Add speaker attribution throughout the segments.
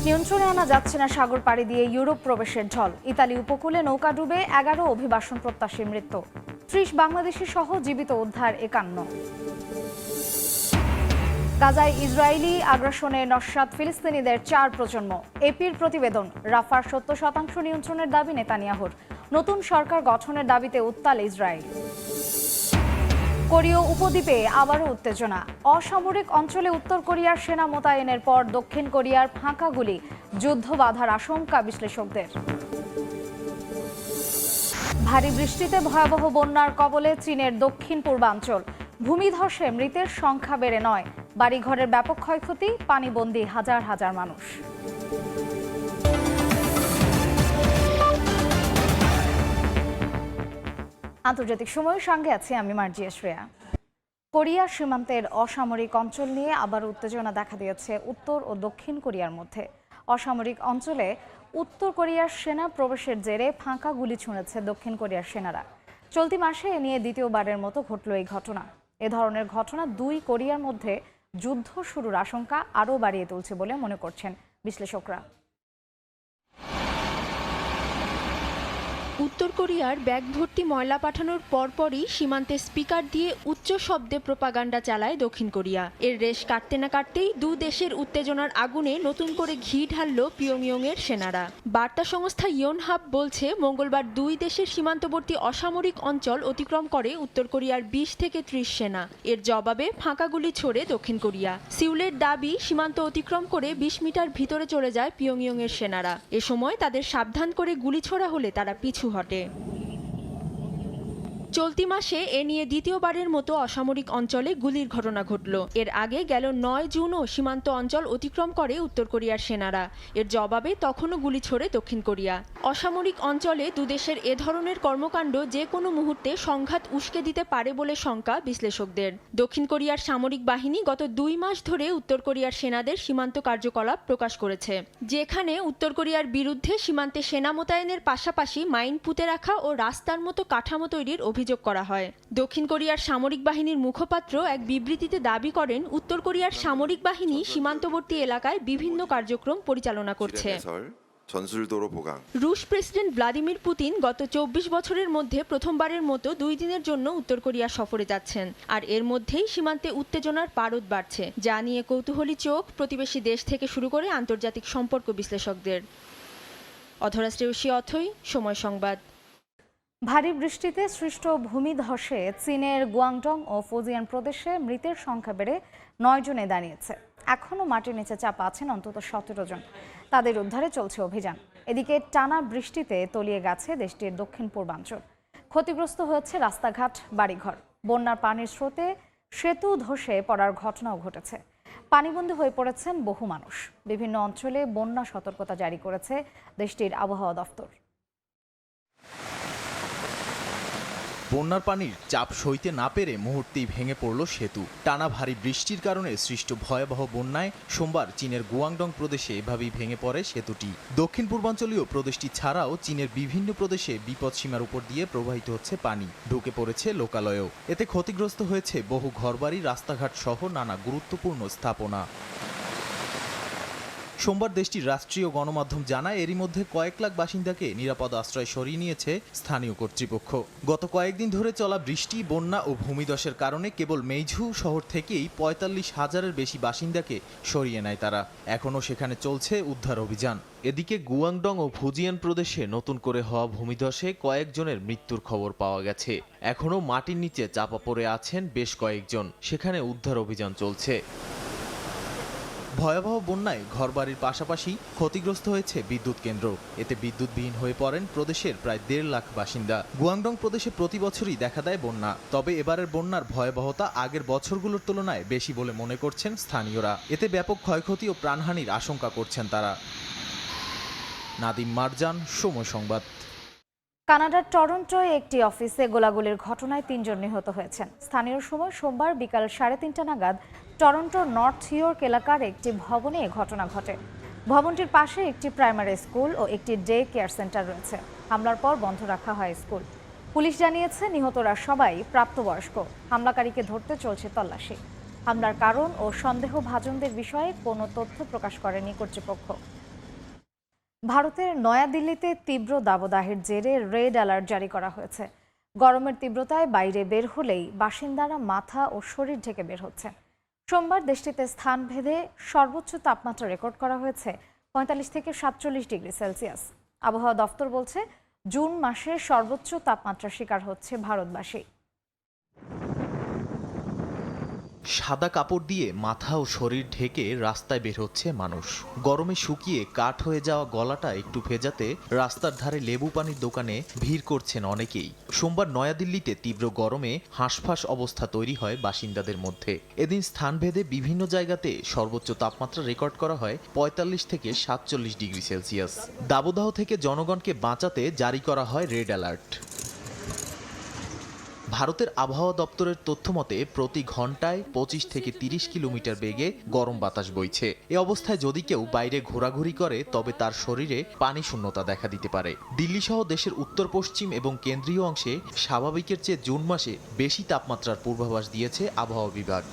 Speaker 1: নিয়ন্ত্রণে আনা যাচ্ছে না সাগর পাড়ি দিয়ে ইউরোপ প্রবেশের ঢল। ইতালি উপকূলে নৌকা ডুবে 11 অভিবাসন প্রত্যাশীর মৃত্যু। 30 বাংলাদেশি সহ জীবিত উদ্ধার 51। গাজায় ইসরায়েলি আগ্রাসনে নস্যাৎ ফিলিস্তিনিদের 4 প্রজন্ম। এপির প্রতিবেদন, রাফার 70% নিয়ন্ত্রণের দাবি নেতানিয়াহুর। নতুন সরকার গঠনের দাবিতে উত্তাল ইসরায়েল। কোরীয় উপদ্বীপে আবারও উত্তেজনা। অসামরিক অঞ্চলে উত্তর কোরিয়ার সেনা মোতায়েনের পর দক্ষিণ কোরিয়ার ফাঁকা গুলি, যুদ্ধ বাধার আশঙ্কা বিশ্লেষকদের। ভারী বৃষ্টিতে ভয়াবহ বন্যার কবলে চীনের দক্ষিণ পূর্বাঞ্চল। ভূমিধসে মৃতের সংখ্যা বেড়ে 9। বাড়িঘরের ব্যাপক ক্ষয়ক্ষতি, পানিবন্দী হাজার হাজার মানুষ। আন্তর্জাতিক সময়ের সঙ্গে আছি আমি মার্জিয়া শ্রেয়া। কোরিয়া সীমান্তের অসামরিক অঞ্চল নিয়ে আবার উত্তেজনা দেখা দিয়েছে উত্তর ও দক্ষিণ কোরিয়ার মধ্যে। অসামরিক অঞ্চলে উত্তর কোরিয়ার সেনা প্রবেশের জেরে ফাঁকা গুলি ছুঁড়েছে দক্ষিণ কোরিয়ার সেনারা। চলতি মাসে এ নিয়ে দ্বিতীয়বারের মতো ঘটল এই ঘটনা। এ ধরনের ঘটনা দুই কোরিয়ার মধ্যে যুদ্ধ শুরুর আশঙ্কা আরও বাড়িয়ে তুলছে বলে মনে করছেন বিশ্লেষকরা।
Speaker 2: উত্তর কোরিয়ার ব্যাগ ভর্তি ময়লা পাঠানোর পরপরই সীমান্তে স্পিকার দিয়ে উচ্চ শব্দে প্রোপাগান্ডা চালায় দক্ষিণ কোরিয়া। এর রেশ কাটতে না কাটতেই দু দেশের উত্তেজনার আগুনে নতুন করে ঘি ঢালল পিয়ংইয়ংয়ের সেনারা। বার্তা সংস্থা ইয়োনহাপ বলছে, মঙ্গলবার দুই দেশের সীমান্তবর্তী অসামরিক অঞ্চল অতিক্রম করে উত্তর কোরিয়ার 20 থেকে 30 সেনা। এর জবাবে ফাঁকা গুলি ছোড়ে দক্ষিণ কোরিয়া। সিউলের দাবি, সীমান্ত অতিক্রম করে 20 মিটার ভিতরে চলে যায় পিয়ংইয়ংয়ের সেনারা। এ সময় তাদের সাবধান করে গুলি ছোড়া হলে তারা পিছু হটে। চলতি মাসে এ নিয়ে দ্বিতীয়বারের মতো অসামরিক অঞ্চলে গুলির ঘটনা ঘটল। এর আগে গেল 9 জুনও সীমান্ত অঞ্চল অতিক্রম করে উত্তর কোরিয়ার সেনারা। এর জবাবে তখনও গুলি ছোড়ে দক্ষিণ কোরিয়া। অসামরিক অঞ্চলে দুদেশের এ ধরনের কর্মকাণ্ড যে কোনো মুহূর্তে সংঘাত উস্কে দিতে পারে বলে শঙ্কা বিশ্লেষকদের। দক্ষিণ কোরিয়ার সামরিক বাহিনী গত 2 মাস ধরে উত্তর কোরিয়ার সেনাদের সীমান্ত কার্যকলাপ প্রকাশ করেছে, যেখানে উত্তর কোরিয়ার বিরুদ্ধে সীমান্তে সেনা মোতায়েনের পাশাপাশি মাইন পুঁতে রাখা ও রাস্তার মতো কাঠামো তৈরির অভিযোগ করা হয়। দক্ষিণ কোরিয়ার সামরিক বাহিনীর মুখপাত্র এক বিবৃতিতে দাবি করেন, উত্তর কোরিয়ার সামরিক বাহিনী সীমান্তবর্তী এলাকায় বিভিন্ন কার্যক্রম পরিচালনা করছে। রুশ প্রেসিডেন্ট ভ্লাদিমির পুতিন গত 24 বছরের মধ্যে প্রথমবারের মতো 2 দিনের জন্য উত্তর কোরিয়া সফরে যাচ্ছেন। আর এর মধ্যেই সীমান্তে উত্তেজনার পারদ বাড়ছে, যা নিয়ে কৌতূহলী চোখ প্রতিবেশী দেশ থেকে শুরু করে আন্তর্জাতিক সম্পর্ক বিশ্লেষকদের। অধরা শ্রেয়সী অথই, সময় সংবাদ।
Speaker 1: ভারী বৃষ্টিতে সৃষ্ট ভূমিধসে চীনের গুয়াংডং ও ফুজিয়ান প্রদেশে মৃতের সংখ্যা বেড়ে 9 জনে দাঁড়িয়েছে। এখনও মাটির নিচে চাপা আছেন অন্তত 17 জন। তাদের উদ্ধারে চলছে অভিযান। এদিকে টানা বৃষ্টিতে তলিয়ে গেছে দেশটির দক্ষিণ পূর্বাঞ্চল। ক্ষতিগ্রস্ত হয়েছে রাস্তাঘাট, বাড়িঘর। বন্যার পানির স্রোতে সেতু ধসে পড়ার ঘটনাও ঘটেছে। পানিবন্দী হয়ে পড়েছেন বহু মানুষ। বিভিন্ন অঞ্চলে বন্যা সতর্কতা জারি করেছে দেশটির আবহাওয়া দফতর।
Speaker 3: বন্যার পানির চাপ সইতে না পেরে মুহূর্তেই ভেঙে পড়ল সেতু। টানা ভারী বৃষ্টির কারণে সৃষ্ট ভয়াবহ বন্যায় সোমবার চীনের গুয়াংডং প্রদেশে এভাবেই ভেঙে পড়ে সেতুটি। দক্ষিণ পূর্বাঞ্চলীয় প্রদেশটি ছাড়াও চীনের বিভিন্ন প্রদেশে বিপদসীমার উপর দিয়ে প্রবাহিত হচ্ছে পানি, ঢুকে পড়েছে লোকালয়েও। এতে ক্ষতিগ্রস্ত হয়েছে বহু ঘরবাড়ি, রাস্তাঘাট সহ নানা গুরুত্বপূর্ণ স্থাপনা। সোমবার দেশটির রাষ্ট্রীয় গণমাধ্যম জানায়, এরই মধ্যে কয়েক লাখ বাসিন্দাকে নিরাপদ আশ্রয় সরিয়ে নিয়েছে স্থানীয় কর্তৃপক্ষ। গত কয়েকদিন ধরে চলা বৃষ্টি, বন্যা ও ভূমিধসের কারণে কেবল মেইঝু শহর থেকেই 45,000-এর বেশি বাসিন্দাকে সরিয়ে নেয় তারা। এখনও সেখানে চলছে উদ্ধার অভিযান। এদিকে গুয়াংডং ও ফুজিয়ান প্রদেশে নতুন করে হওয়া ভূমিধসে কয়েকজনের মৃত্যুর খবর পাওয়া গেছে। এখনও মাটির নিচে চাপা পড়ে আছেন বেশ কয়েকজন। সেখানে উদ্ধার অভিযান চলছে। ভয়াবহ বন্যায় ঘরবাড়ির পাশাপাশি ক্ষতিগ্রস্ত হয়েছে বিদ্যুৎ কেন্দ্র। এতে বিদ্যুৎবিহীন হয়ে পড়েন প্রদেশের প্রায় 1.5 লাখ বাসিন্দা। গুয়াংডং প্রদেশে প্রতি বছরই দেখা দেয় বন্যা, তবে এবারের বন্যার ভয়াবহতা আগের বছরগুলোর তুলনায় বেশি বলে মনে করছেন স্থানীয়রা। এতে ব্যাপক ক্ষয়ক্ষতি ও প্রাণহানির আশঙ্কা করছেন তারা। নাদিম মারজান, সময় সংবাদ।
Speaker 1: কানাডার টরন্টোয় একটি অফিসে গোলাগুলির ঘটনায় 3 জন নিহত হয়েছেন। স্থানীয় সময় সোমবার বিকাল 3:30 নাগাদ টরন্টোর নর্থ ইয়র্ক এলাকার একটি ভবনে এ ঘটনা ঘটে। ভবনটির পাশে একটি প্রাইমারি স্কুল ও একটি ডে কেয়ার সেন্টার রয়েছে। হামলার পর বন্ধ রাখা হয় স্কুল। পুলিশ জানিয়েছে, নিহতরা সবাই প্রাপ্তবয়স্ক। হামলাকারীকে ধরতে চলছে তল্লাশি। হামলার কারণ ও সন্দেহভাজনদের বিষয়ে কোনো তথ্য প্রকাশ করেনি কর্তৃপক্ষ। ভারতের নয়াদিল্লিতে তীব্র দাবদাহের জেরে রেড অ্যালার্ট জারি করা হয়েছে। গরমের তীব্রতায় বাইরে বের হলেই বাসিন্দারা মাথা ও শরীর ঢেকে বের হচ্ছেন। সোমবার দেশটিতে স্থানভেদে সর্বোচ্চ তাপমাত্রা রেকর্ড করা হয়েছে ৪৫ থেকে ৪৭ ডিগ্রি সেলসিয়াস। আবহাওয়া দফতর বলছে, জুন মাসে সর্বোচ্চ তাপমাত্রার শিকার হচ্ছে ভারতবাসী।
Speaker 3: সাদা কাপড় দিয়ে মাথা ও শরীর ঢেকে রাস্তায় বের হচ্ছে মানুষ। গরমে শুকিয়ে কাঠ হয়ে যাওয়া গলাটা একটু ভেজাতে রাস্তার ধারে লেবু পানির দোকানে ভিড় করছেন অনেকেই। সোমবার নয়াদিল্লিতে তীব্র গরমে হাঁসফাঁস অবস্থা তৈরি হয় বাসিন্দাদের মধ্যে। এদিন স্থানভেদে বিভিন্ন জায়গাতে সর্বোচ্চ তাপমাত্রা রেকর্ড করা হয় ৪৫ থেকে ৪৭ ডিগ্রি সেলসিয়াস। দাবদাহ থেকে জনগণকে বাঁচাতে জারি করা হয় রেড অ্যালার্ট। ভারতের আবহাওয়া দপ্তরের তথ্য মতে প্রতি ঘন্টায় ২৫ থেকে ৩০ কিলোমিটার বেগে গরম বাতাস বইছে। এ অবস্থায় যদি কেউ বাইরে ঘোরাঘুরি করে তবে তার শরীরে পানি শূন্যতা দেখা দিতে পারে। দিল্লি সহ দেশের উত্তর পশ্চিম এবং কেন্দ্রীয় অংশে স্বাভাবিকের চেয়ে জুন মাসে বেশি তাপমাত্রার পূর্বাভাস দিয়েছে আবহাওয়া বিভাগ।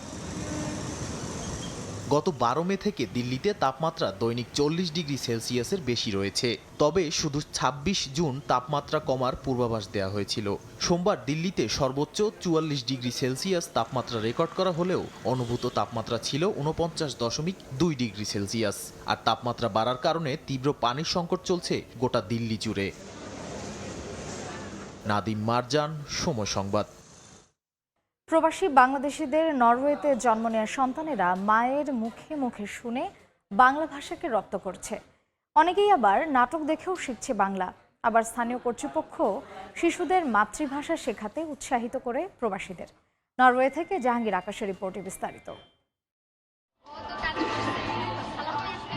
Speaker 3: গত ১২ মে থেকে দিল্লিতে তাপমাত্রা দৈনিক ৪০ ডিগ্রি সেলসিয়াসের বেশি রয়েছে। তবে শুধু ২৬ জুন তাপমাত্রা কমার পূর্বাভাস দেওয়া হয়েছিল। সোমবার দিল্লিতে সর্বোচ্চ ৪৪ ডিগ্রি সেলসিয়াস তাপমাত্রা রেকর্ড করা হলেও অনুভূত তাপমাত্রা ছিল ৪৯.২ ডিগ্রি সেলসিয়াস। আর তাপমাত্রা বাড়ার কারণে তীব্র পানির সংকট চলছে গোটা দিল্লি জুড়ে। নাদিম মারজান, সময় সংবাদ।
Speaker 1: প্রবাসী বাংলাদেশিদের নরওয়েতে জন্ম নেওয়া সন্তানেরা মায়ের মুখে মুখে শুনে বাংলা ভাষাকে রপ্ত করছে। অনেকেই আবার নাটক দেখেও শিখছে বাংলা। আবার স্থানীয় কর্তৃপক্ষ শিশুদের মাতৃভাষা শেখাতে উৎসাহিত করে প্রবাসীদের। নরওয়ে থেকে জাহাঙ্গীর আকাশের রিপোর্টে বিস্তারিত।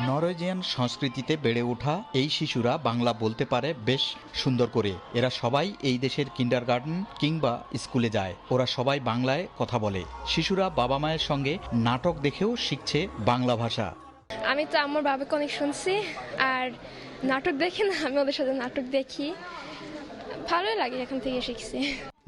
Speaker 4: নরওয়েজিয়ান সংস্কৃতিতে বেড়ে ওঠা এই শিশুরা বাংলা বলতে পারে বেশ সুন্দর করে। এরা সবাই এই দেশের কিন্ডারগার্টেন কিংবা স্কুলে যায়। ওরা সবাই বাংলায় কথা বলে। শিশুরা বাবা মায়ের সঙ্গে নাটক দেখেও শিখছে বাংলা ভাষা।
Speaker 5: আমি তো আমার বাবাকে অনেক শুনছি, আর নাটক দেখি না, আমি ওদের সাথে নাটক দেখি, ভালোই লাগে, এখান থেকে শিখছি।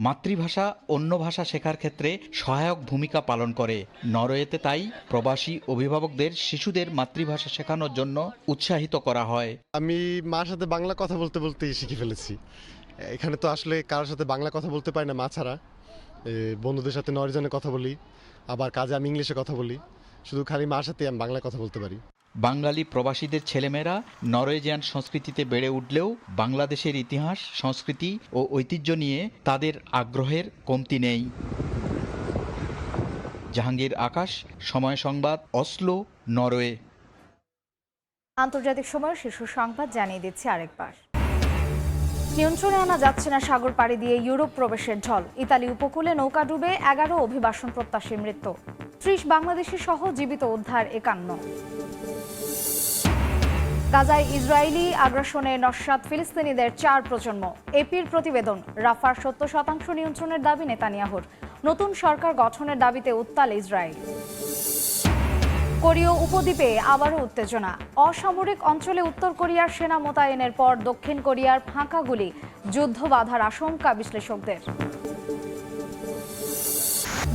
Speaker 4: মাতৃভাষা অন্য ভাষা শেখার ক্ষেত্রে সহায়ক ভূমিকা পালন করে নরওয়েতে। তাই প্রবাসী অভিভাবকদের শিশুদের মাতৃভাষা শেখানোর জন্য উৎসাহিত করা হয়।
Speaker 6: আমি মার সাথে বাংলা কথা বলতে বলতেই শিখে ফেলেছি। এখানে তো আসলে কারোর সাথে বাংলা কথা বলতে পারি না মা ছাড়া। বন্ধুদের সাথে নরওয়েজিয়ানে কথা বলি, আবার কাজে আমি ইংলিশে কথা বলি। শুধু খালি মার সাথে আমি বাংলা কথা বলতে পারি।
Speaker 4: বাঙালি প্রবাসীদের ছেলেমেয়েরা নরওয়েজিয়ান সংস্কৃতিতে বেড়ে উঠলেও বাংলাদেশের ইতিহাস, সংস্কৃতি ও ঐতিহ্য নিয়ে তাদের আগ্রহের কমতি নেই। জাহাঙ্গীর আকাশ, সময় সংবাদ, অসলো, নরওয়ে।
Speaker 1: আন্তর্জাতিক সময়ের শীর্ষ সংবাদ জানিয়ে দিচ্ছে আরেকবার। নিয়ন্ত্রণে আনা যাচ্ছে না সাগর পাড়ি দিয়ে ইউরোপ প্রবেশের ঢল। ইতালি উপকূলে নৌকা ডুবে ১১ অভিবাসন প্রত্যাশীর মৃত্যু। ৩০ বাংলাদেশি সহ জীবিত উদ্ধার ৫১। গাজায় ইসরায়েলি আগ্রাসনে নস্যাৎ ফিলিস্তিনিদের ৪ প্রজন্ম। এপির প্রতিবেদন, রাফার ৭০% নিয়ন্ত্রণের দাবি নেতানিয়াহুর। নতুন সরকার গঠনের দাবিতে উত্তাল ইসরায়েল। কোরীয় উপদ্বীপে আবারও উত্তেজনা। অসামরিক অঞ্চলে উত্তর কোরিয়ার সেনা মোতায়েনের পর দক্ষিণ কোরিয়ার ফাঁকা গুলি, যুদ্ধ বাধার আশঙ্কা বিশ্লেষকদের।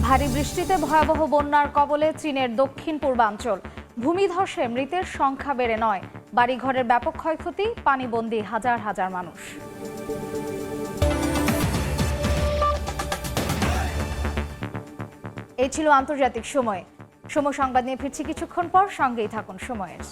Speaker 1: ভারী বৃষ্টিতে ভয়াবহ বন্যার কবলে চীনের দক্ষিণ পূর্বাঞ্চল। ভূমিধসে মৃতের সংখ্যা বেড়ে ৯। বাড়িঘরের ব্যাপক ক্ষয়ক্ষতি, পানিবন্দী হাজার হাজার মানুষ। এই ছিল আন্তর্জাতিক সময়। সময় সংবাদ নিয়ে ফিরছি কিছুক্ষণ পর, সঙ্গেই থাকুন সময়ের।